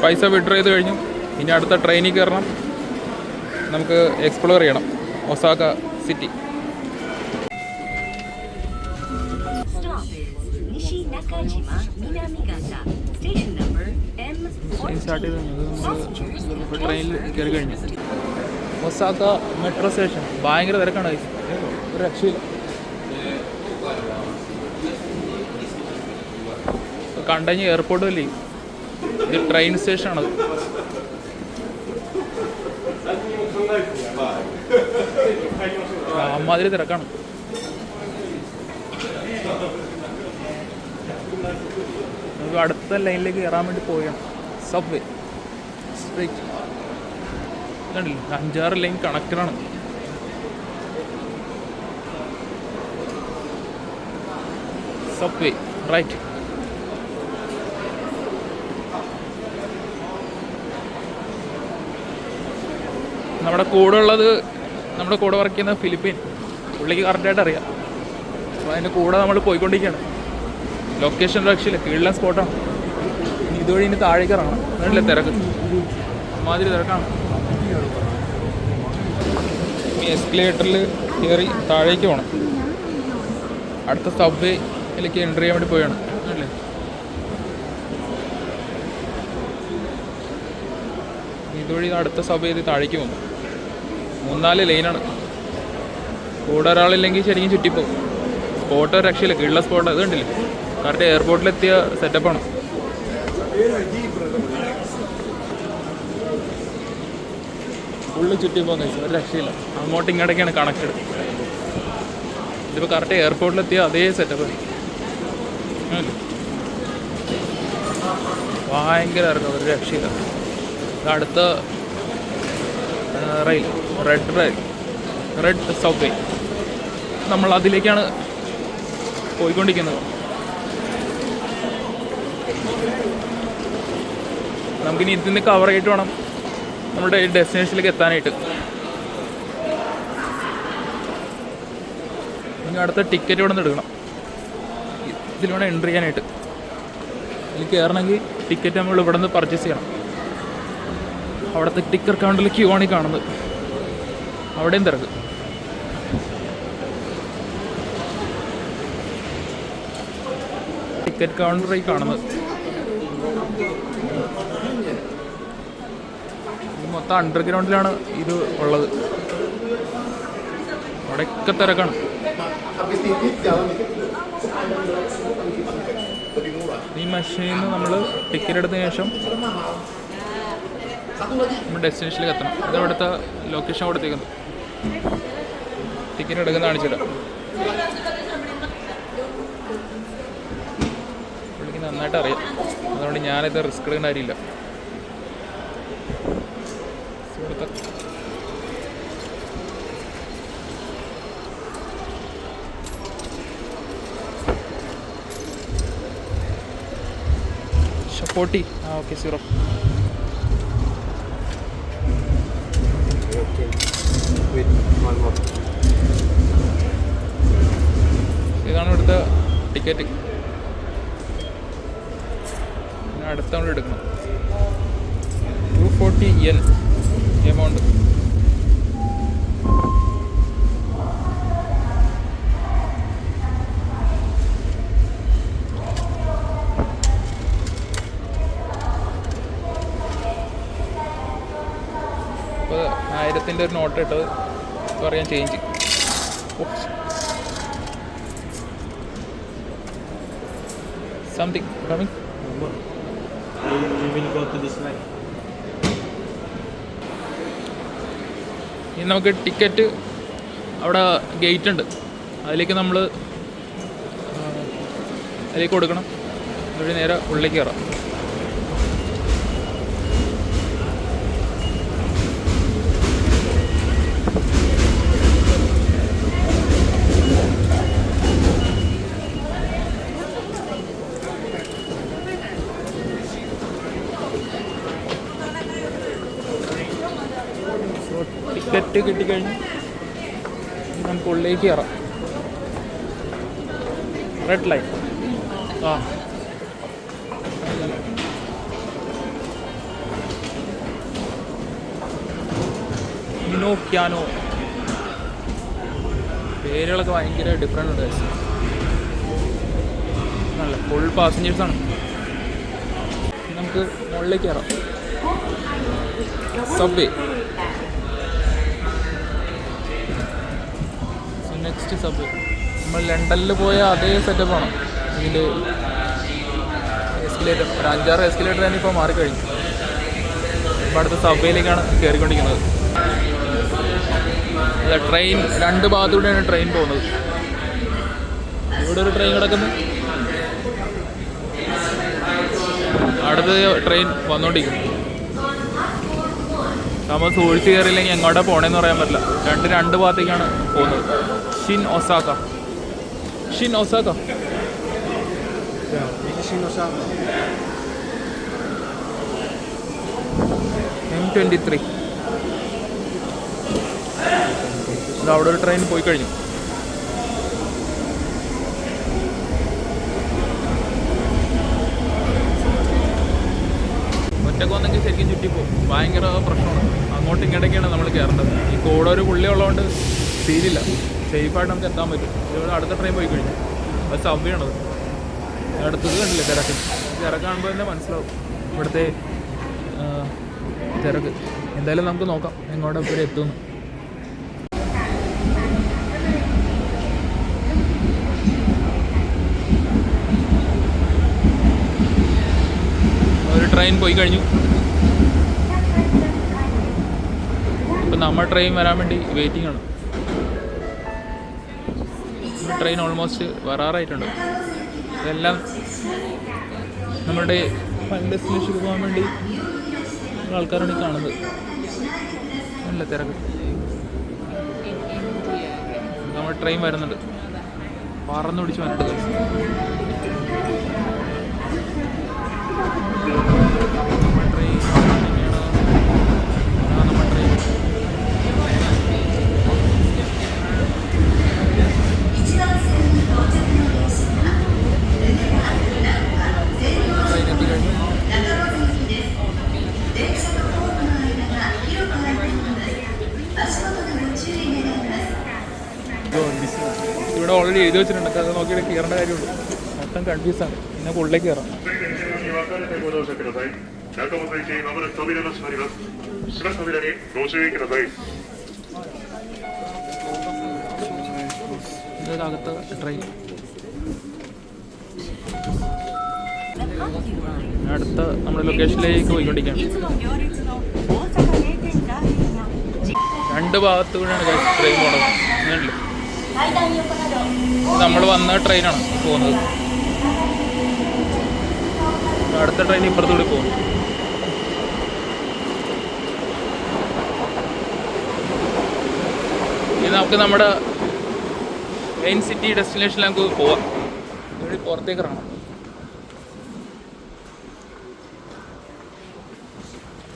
പൈസ വിഡ്രോ ചെയ്ത് കഴിഞ്ഞു. ഇനി അടുത്ത ട്രെയിനിൽ കയറണം. നമുക്ക് എക്സ്പ്ലോർ ചെയ്യണം ഒസാക്ക സിറ്റി. സ്റ്റാർട്ട് ചെയ്ത് ട്രെയിനിൽ കയറി കഴിഞ്ഞു. ഒസാക്ക മെട്രോ സ്റ്റേഷൻ ഭയങ്കര തിരക്കാണ്. ഒരു രക്ഷയില്ല. കണ്ടഞ്ഞ് എയർപോർട്ട് അല്ലേ, ഇത് ട്രെയിൻ സ്റ്റേഷനാണത്. അമ്മാതിരി തിരക്കാണ്. നമുക്ക് അടുത്ത ലൈനിലേക്ക് കയറാൻ വേണ്ടി പോവുകയാണ്. സബ്വേ സ്ട്രൈറ്റ് കണ്ടില്ല, 5-6 ലൈൻ കണക്റ്റഡാണ്. Subway right. നമ്മുടെ കൂടെ ഉള്ളത്, നമ്മുടെ കൂടെ വർക്ക് ചെയ്യുന്ന ഫിലിപ്പീൻ, പുള്ളിക്ക് കറക്റ്റായിട്ട് അറിയാം. അപ്പോൾ അതിൻ്റെ കൂടെ നമ്മൾ പോയിക്കൊണ്ടിരിക്കുകയാണ്. ലൊക്കേഷൻ രക്ഷയില്ല, കീഴിലെ സ്പോട്ടാണ്. ഇതുവഴി ഇനി താഴേക്ക് ഇറങ്ങണം. അതല്ലേ തിരക്ക്, മാതിരി തിരക്കാണ്. ഈ എസ്കലേറ്ററിൽ കയറി താഴേക്ക് പോകണം. അടുത്ത സബ്വേയിലേക്ക് എൻട്രി ചെയ്യാൻ വേണ്ടി പോയാണ് അല്ലേ. ഇതുവഴി അടുത്ത സബ്വേ താഴേക്ക് പോകും. 3-4 ലൈനാണ്. കൂടെ ഒരാളില്ലെങ്കിൽ ശരിക്കും ചുറ്റിപ്പോകും. സ്പോട്ട് രക്ഷയില്ല, കീഴിലെ സ്പോട്ട്. അത് കണ്ടില്ലേ, കറക്റ്റ് എയർപോർട്ടിലെത്തിയ സെറ്റപ്പാണ്. ഫുള്ള് ചുറ്റിപ്പോകാൻ കഴിച്ചു, ഒരു രക്ഷയില്ല. അങ്ങോട്ടും ഇങ്ങോട്ടൊക്കെയാണ് കണക്റ്റഡ്. ഇതിപ്പോൾ കറക്റ്റ് എയർപോർട്ടിലെത്തിയ അതേ സെറ്റപ്പ്. ഭയങ്കര ഇറക്കം, ഒരു രക്ഷയില്ല. അടുത്ത റെയിൽ, റെഡ് സബ്വേ, നമ്മൾ അതിലേക്കാണ് പോയിക്കൊണ്ടിരിക്കുന്നത്. നമുക്കിനി ഇതിന് കവർ ചെയ്തിട്ട് വേണം നമ്മുടെ ഡെസ്റ്റിനേഷനിലേക്ക് എത്താനായിട്ട്. ഇനി അടുത്ത ടിക്കറ്റ് ഇവിടെ നിന്ന് എടുക്കണം. ഇതിൽ വേണം എൻട്രി ചെയ്യാനായിട്ട്. ഇതിൽ കയറണമെങ്കിൽ ടിക്കറ്റ് നമ്മൾ ഇവിടെ നിന്ന് പർച്ചേസ് ചെയ്യണം. അവിടുത്തെ ടിക്കറ്റ് കൗണ്ടറിൽ ക്യൂ ആണ് ഈ കാണുന്നത്. അവിടെയും തിരക്ക്. ടിക്കറ്റ് കൗണ്ടറായി കാണുന്നത്. മൊത്തം അണ്ടർഗ്രൗണ്ടിലാണ് ഇത് ഉള്ളത്. അവിടെയൊക്കെ തിരക്കാണ്. ഈ മെഷീനിൽ നിന്ന് നമ്മൾ ടിക്കറ്റ് എടുത്തതിന് ശേഷം നമ്മൾ ഡെസ്റ്റിനേഷനിലേക്ക് എത്തണം. ഇത് അവിടുത്തെ ലൊക്കേഷൻ കൊടുത്തേക്കുന്നത്. ടിക്കറ്റ് എടുക്കുന്ന കാണിച്ചിടാം. പുള്ളിക്ക് നന്നായിട്ട് അറിയാം, അതുകൊണ്ട് ഞാനിത് റിസ്ക് എടുക്കേണ്ട കാര്യമില്ല. ഷപ്പോട്ടി ഓക്കെ 0. ഇതാണ് ഇവിടുത്തെ ടിക്കറ്റ്. പിന്നെ അടുത്ത നമ്മൾ എടുക്കണം. 240 yen എമൗണ്ട്. അപ്പോൾ 1000-ൻ്റെ ഒരു നോട്ട് ഇട്ടത് പറയാൻ ചേഞ്ച്. Something coming. ഇനി നമുക്ക് ടിക്കറ്റ് അവിടെ ഗേറ്റ് ഉണ്ട്, അതിലേക്ക് നമ്മൾ അതിലേക്ക് കൊടുക്കണം. അതുവഴി നേരെ ഉള്ളിലേക്ക് കയറാം. ടിക്കറ്റ് കിട്ടിക്കഴിഞ്ഞ് നമുക്ക് ഉള്ളിലേക്ക് കയറാം. Red line. ക്യാനോ പേരുകളൊക്കെ ഭയങ്കര ഡിഫറെൻ്റ് ഉണ്ട്. നല്ല ഫുൾ പാസഞ്ചേഴ്സാണ്. നമുക്ക് മുകളിലേക്ക് കയറാം. സബ്വേ. Next subway. നമ്മൾ ലണ്ടനിൽ പോയ അതേ സെറ്റപ്പാണ് ഇതിൻ്റെ എസ്കലേറ്റർ. ഒരു 5-6 എസ്കലേറ്റർ തന്നെ ഇപ്പോൾ മാറിക്കഴിഞ്ഞു. ഇപ്പോൾ അടുത്ത സബ്വേയിലേക്കാണ് കയറിക്കൊണ്ടിരിക്കുന്നത്. ട്രെയിൻ 2 ഭാഗത്തൂടെയാണ് ട്രെയിൻ പോകുന്നത്. ഇവിടെ ഒരു ട്രെയിൻ കിടക്കുന്നു, അടുത്ത ട്രെയിൻ വന്നുകൊണ്ടിരിക്കുന്നു. നമ്മൾ സൂക്ഷിച്ച് കയറിയില്ലെങ്കിൽ എങ്ങോട്ടാണ് പോകണമെന്ന് പറയാൻ പറ്റില്ല. 2 ഭാഗത്തേക്കാണ് പോകുന്നത്. Shin Osaka. M23. അവിടെ ഒരു ട്രെയിൻ പോയി കഴിഞ്ഞു. ഒറ്റക്ക് വന്നെങ്കിൽ ശരിക്കും ചുറ്റിപ്പോവും. ഭയങ്കര പ്രശ്നമാണ്. അങ്ങോട്ടും ഇങ്ങോട്ടൊക്കെയാണ് നമ്മൾ കയറേണ്ടത്. ഈ കൂടെ ഒരു പുള്ളി ഉള്ളതുകൊണ്ട് സീരില്ല, സേഫായിട്ട് നമുക്ക് എത്താൻ പറ്റും. ഇവിടെ അടുത്ത ട്രെയിൻ പോയി കഴിഞ്ഞു. അത് സബ്വേയാണത്. അടുത്തത് കണ്ടില്ലേ തിരക്ക്. തിരക്ക് കാണുമ്പോൾ തന്നെ മനസ്സിലാവും ഇവിടുത്തെ തിരക്ക്. എന്തായാലും നമുക്ക് നോക്കാം എങ്ങോട്ടൊക്കെ വരെ എത്തുമെന്ന്. ഒരു ട്രെയിൻ പോയി കഴിഞ്ഞു. ഇപ്പം നമ്മൾ ട്രെയിൻ വരാൻ വേണ്ടി വെയിറ്റിംഗ് ആണ്. ട്രെയിൻ ഓൾമോസ്റ്റ് വരാറായിട്ടുണ്ട്. ഇതെല്ലാം നമ്മുടെ ഫൈനൽ ഡെസ്റ്റിനേഷനിൽ പോകാൻ വേണ്ടി ആൾക്കാരാണ് ഈ കാണുന്നത്. നല്ല തിരക്ക്. നമ്മൾ ട്രെയിൻ വരുന്നുണ്ട്. പറന്ന് പിടിച്ച് വന്നിട്ട് ഇവിടെ ഓൾറെഡി എഴുതി വെച്ചിട്ടുണ്ട്. അത് നോക്കിയിട്ട് കയറേണ്ട കാര്യമുള്ളൂ. മൊത്തം കൺഫ്യൂസാണ്. പിന്നെ ഉള്ളിലേക്ക് കയറാം. ഇതകത്ത് ട്രെയിൻ. അടുത്ത നമ്മുടെ ലൊക്കേഷനിലേക്ക് പോയിക്കൊണ്ടിരിക്കുകയാണ്. 2 ഭാഗത്തുകൂടെയാണ് ട്രെയിൻ പോണത്. അങ്ങനെയല്ലേ, നമ്മൾ വന്ന ട്രെയിനാണ് പോകുന്നത്. അടുത്ത ട്രെയിൻ ഇപ്പുറത്തുകൂടി പോകും. ഇനി നമുക്ക് നമ്മുടെ മെയിൻ സിറ്റി ഡെസ്റ്റിനേഷനിൽ നമുക്ക് പോവാം. ഇവിടെ പുറത്തേക്ക് ഇറങ്ങണം.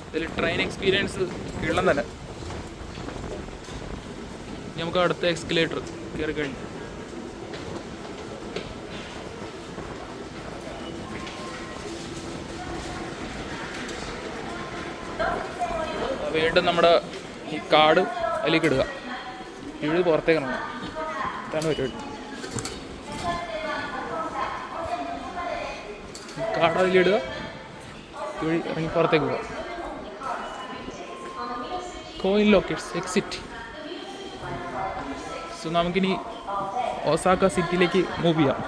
ഇതിൽ ട്രെയിൻ എക്സ്പീരിയൻസ് കിള്ളം തന്നെ. നമുക്ക് അടുത്ത എക്സ്കലേറ്റർ കയറി കഴിഞ്ഞു. വീണ്ടും നമ്മുടെ ഈ കാർഡ് അതിലേക്ക് ഇടുക. ഇവിടെ പുറത്തേക്ക് ഇറങ്ങണം. ഇതാണ് പരിപാടി. കാർഡ് അതിലിടുക, വഴി ഇറങ്ങി പുറത്തേക്ക് പോവുക. Coin lockers exit. സോ നമുക്കിനി ഒസാക്ക സിറ്റിയിലേക്ക് മൂവ് ചെയ്യാം.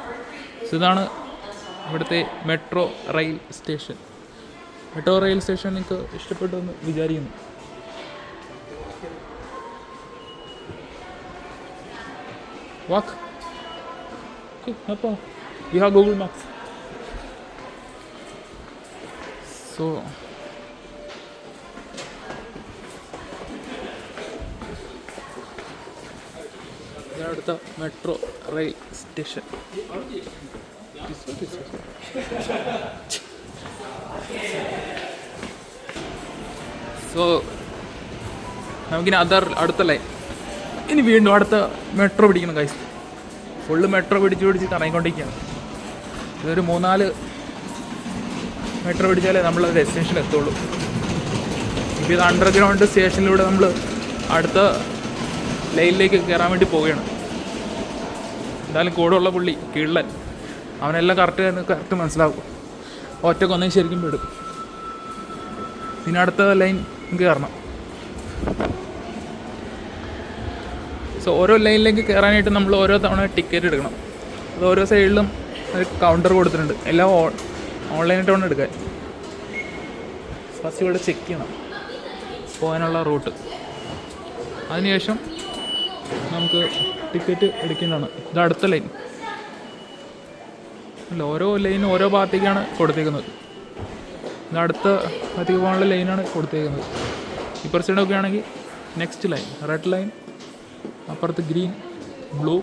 സോ ഇതാണ് ഇവിടുത്തെ metro rail station. Metro rail station നിങ്ങൾക്ക് ഇഷ്ടപ്പെട്ടു എന്ന് വിചാരിക്കുന്നു. വാക്ക്. അപ്പോൾ you have Google maps. So അടുത്ത മെട്രോ റെയിൽ സ്റ്റേഷൻ. സോ നമുക്കിനി അടുത്ത ലൈൻ. ഇനി വീണ്ടും അടുത്ത മെട്രോ പിടിക്കണം ഗൈസ്. ഫുള്ള് മെട്രോ പിടിച്ച് കറങ്ങിക്കൊണ്ടിരിക്കുകയാണ്. ഇതൊരു 3-4 മെട്രോ പിടിച്ചാലേ നമ്മൾ ഡെസ്റ്റിനേഷൻ എത്തുള്ളൂ. ഇപ്പോൾ ഇത് അണ്ടർഗ്രൗണ്ട് സ്റ്റേഷനിലൂടെ നമ്മൾ അടുത്ത ലൈനിലേക്ക് കയറാൻ വേണ്ടി പോവുകയാണ്. എന്തായാലും കൂടെയുള്ള പുള്ളി കീഴൻ, അവനെല്ലാം കറക്റ്റ് മനസ്സിലാവും. ഒറ്റക്കൊന്നും ശരിക്കും വിടും. പിന്നെ അടുത്ത ലൈൻ കയറണം. സോ ഓരോ ലൈനിലേക്ക് കയറാനായിട്ട് നമ്മൾ ഓരോ തവണ ടിക്കറ്റ് എടുക്കണം. അത് ഓരോ സൈഡിലും ഒരു കൗണ്ടർ കൊടുത്തിട്ടുണ്ട്. എല്ലാം ഓൺലൈനായിട്ട് വേണം എടുക്കാൻ. ഫസ്റ്റ് ഇവിടെ ചെക്ക് ചെയ്യണം പോകാനുള്ള റൂട്ട്. അതിനുശേഷം നമുക്ക് ടിക്കറ്റ് എടുക്കേണ്ടതാണ്. ഇത് അടുത്ത ലൈൻ അല്ല, ഓരോ ലൈനും ഓരോ ഭാഗത്തേക്കാണ് കൊടുത്തേക്കുന്നത്. ഇത് അടുത്ത ഭാഗത്തേക്ക് പോകാനുള്ള ലൈനാണ് കൊടുത്തേക്കുന്നത്. ഇപ്പുറ സൈഡൊക്കെ ആണെങ്കിൽ നെക്സ്റ്റ് ലൈൻ റെഡ് ലൈൻ, അപ്പുറത്ത് ഗ്രീൻ, ബ്ലൂ.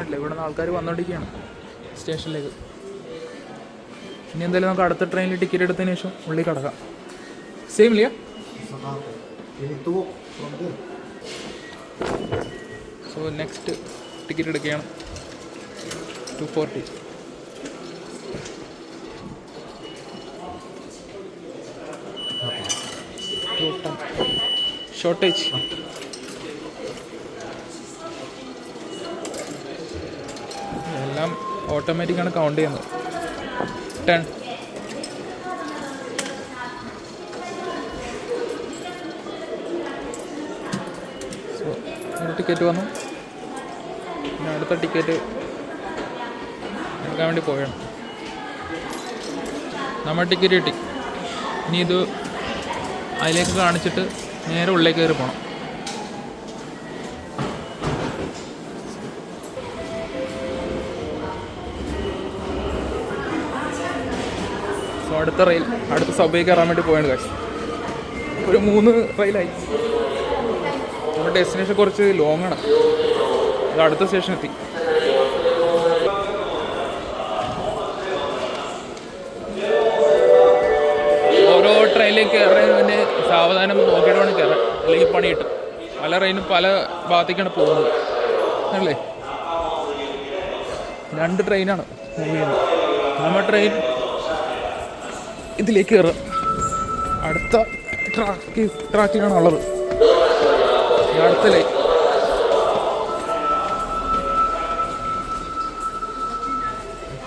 അല്ല, ഇവിടെ നിന്ന് ആൾക്കാർ വന്നുകൊണ്ടിരിക്കുകയാണ് സ്റ്റേഷനിലേക്ക്. ഇനി എന്തായാലും നമുക്ക് അടുത്ത ട്രെയിനിൽ ടിക്കറ്റ് എടുത്തതിന് ശേഷം ഉള്ളിൽ കിടക്കാം. സെയിം ഇല്ല. സോ നെക്സ്റ്റ് ടിക്കറ്റ് എടുക്കുകയാണ്. 240. ഷോർട്ടേജ്. എല്ലാം ഓട്ടോമാറ്റിക്കാണ് കൗണ്ട് ചെയ്യുന്നത്. 10. സോ ഒരു ടിക്കറ്റ് വന്നു. പിന്നെ അടുത്ത ടിക്കറ്റ് എടുക്കാൻ വേണ്ടി പോവുകയാണ്. നമ്മൾ ടിക്കറ്റ് കിട്ടി. ഇനി ഇത് അതിലേക്ക് കാണിച്ചിട്ട് നേരെ ഉള്ളിലേക്ക് കയറി പോകണം. സോ അടുത്ത സബ്വേ കയറാൻ വേണ്ടി പോയാണ് കാശ്. ഒരു 3 റെയിലായി. നമ്മുടെ ഡെസ്റ്റിനേഷൻ കുറച്ച് ലോങ് ആണ്. അത് അടുത്ത സ്റ്റേഷൻ എത്തി. ഓരോ ട്രെയിനിലേക്ക് കയറുന്നതിന് മുന്നേ സാവധാനം നോക്കിയിട്ട് വേണം കയറാൻ, അല്ലെങ്കിൽ പണി കിട്ടും. പല ട്രെയിനും പല ഭാഗത്തേക്കാണ് പോകുന്നത് അല്ലേ. 2 ട്രെയിനാണ് മൂവ് ചെയ്യുന്നത്. നമ്മുടെ ട്രെയിൻ ഇതിലേക്ക് കയറുക. അടുത്ത ട്രാക്കിലാണ് ഉള്ളത്. അടുത്ത ലൈൻ.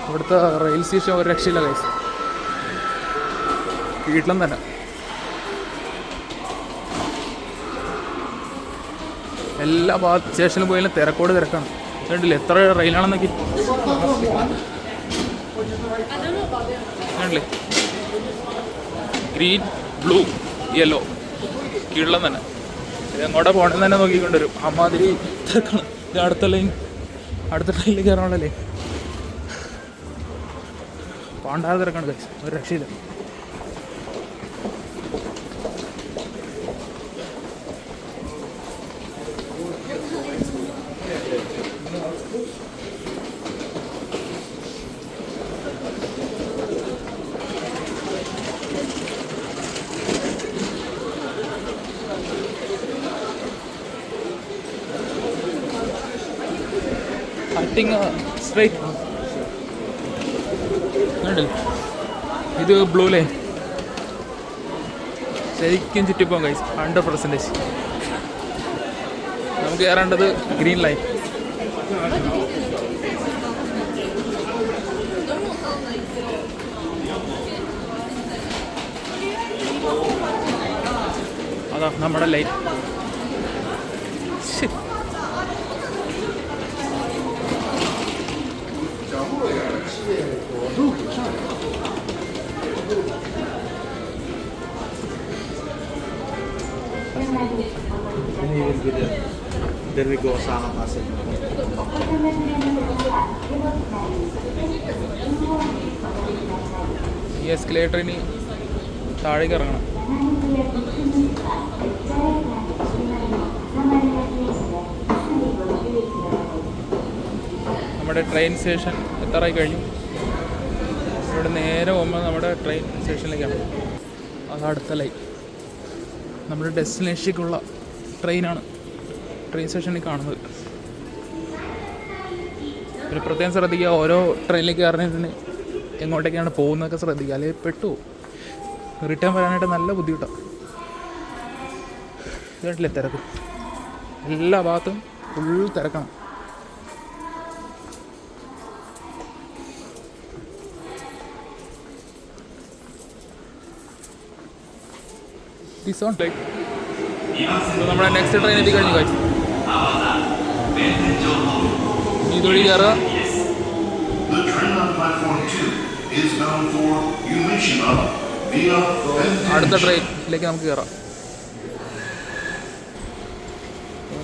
ഇവിടുത്തെ റെയിൽ സ്റ്റേഷൻ ഒരു രക്ഷയില്ല ഗൈസ്. വീട്ടിലും തന്നെ എല്ലാ സ്റ്റേഷനിൽ പോയാലും തിരക്കാണ്. കണ്ടില്ലേ എത്ര റെയിലാണെന്നൊക്കെ. കണ്ടില്ലേ ഗ്രീൻ, ബ്ലൂ, യെല്ലോ. കീഴിലും തന്നെ ഇത് എങ്ങോട്ടാ പോകണമെന്ന് തന്നെ നോക്കിക്കൊണ്ടുവരും. അമ്മാതിരി തിരക്കാണ്. ഇത് അടുത്ത ട്രെയിനിൽ കയറാണല്ലേ. പാണ്ടാതെ തിരക്കാണ് ഗൈസ്, ഒരു രക്ഷയില്ല. സ്ട്രൈറ്റ് ഇത് ബ്ലൂ ലൈൻ. ശരിക്കും ചുറ്റിപ്പോകും ഗൈസ് 100%. നമുക്ക് കയറേണ്ടത് ഗ്രീൻ ലൈൻ. അതാ നമ്മുടെ line. Then we go Osaka Passage. ഈ എസ്കലേറ്ററിന് താഴേക്ക് ഇറങ്ങണം. നമ്മുടെ ട്രെയിൻ സ്റ്റേഷൻ എത്താറായി കഴിഞ്ഞു. ഇവിടെ നേരെ പോകുമ്പോൾ നമ്മുടെ ട്രെയിൻ സ്റ്റേഷനിലേക്കാണ്. അത് അടുത്ത ലൈൻ നമ്മുടെ ഡെസ്റ്റിനേഷനിലേക്കുള്ള ട്രെയിനാണ് ട്രെയിൻ സ്റ്റേഷനിൽ കാണുന്നത്. ഒരു പ്രത്യേകം ശ്രദ്ധിക്കുക, ഓരോ ട്രെയിനിലേക്ക് കയറുന്നതിന് എങ്ങോട്ടേക്കാണ് പോകുന്നതൊക്കെ ശ്രദ്ധിക്കുക, അല്ലെങ്കിൽ പെട്ടു റിട്ടേൺ വരാനായിട്ട് നല്ല ബുദ്ധിമുട്ടാണ്. ഇതല്ലേ തിരക്ക്, എല്ലാ ഭാഗത്തും ഫുൾ തിരക്കാണ്. നമ്മുടെ നെക്സ്റ്റ് ട്രെയിൻ എത്തിക്കഴിഞ്ഞു കഴിച്ചു. ഇതുവഴി കയറുക. അടുത്ത ട്രെയിനിലേക്ക് നമുക്ക് കയറാം.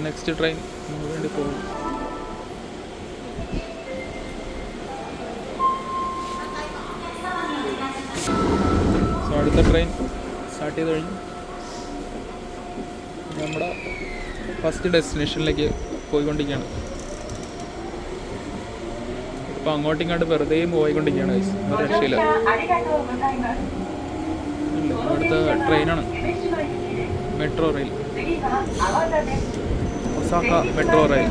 നെക്സ്റ്റ് ട്രെയിൻ നമുക്ക് വേണ്ടി പോകും. സോ അടുത്ത ട്രെയിൻ സ്റ്റാർട്ട് ചെയ്ത് കഴിഞ്ഞു. നമ്മുടെ ഫസ്റ്റ് ഡെസ്റ്റിനേഷനിലേക്ക് പോയിക്കൊണ്ടിരിക്കുകയാണ്. ഇപ്പം അങ്ങോട്ടും ഇങ്ങോട്ട് വെറുതെ പോയിക്കൊണ്ടിരിക്കുകയാണ്. ഒരു രക്ഷയില്ല. ഇവിടുത്തെ ട്രെയിനാണ് metro rail, Osaka metro rail.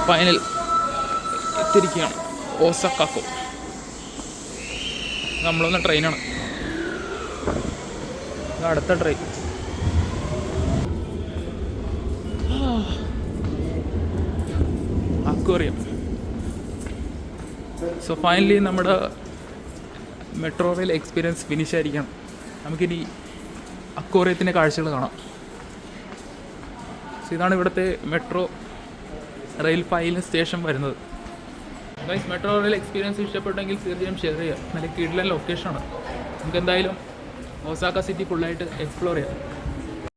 Final എത്തിയിരിക്കുകയാണ് ഓസാക്കാക്കോ. നമ്മളൊന്ന് ട്രെയിനാണ്. അടുത്ത ട്രെയിൻ അക്വേറിയം. സോ ഫൈനലി നമ്മുടെ മെട്രോ റെയിൽ എക്സ്പീരിയൻസ് ഫിനിഷ് ആയിരിക്കണം. നമുക്കിനി അക്വേറിയത്തിൻ്റെ കാഴ്ചകൾ കാണാം. സോ ഇതാണ് ഇവിടുത്തെ മെട്രോ റെയിൽ ഫൈനൽ സ്റ്റേഷൻ വരുന്നത്. ഗൈസ്, മെട്രോ റെയിൽ എക്സ്പീരിയൻസ് ഇഷ്ടപ്പെട്ടെങ്കിൽ തീർച്ചയായും ഷെയർ ചെയ്യുക. നല്ല കിടിലൻ ലൊക്കേഷനാണ്. നമുക്ക് എന്തായാലും ഒസാക്ക സിറ്റി ഫുള്ളായിട്ട് എക്സ്പ്ലോർ ചെയ്യാം.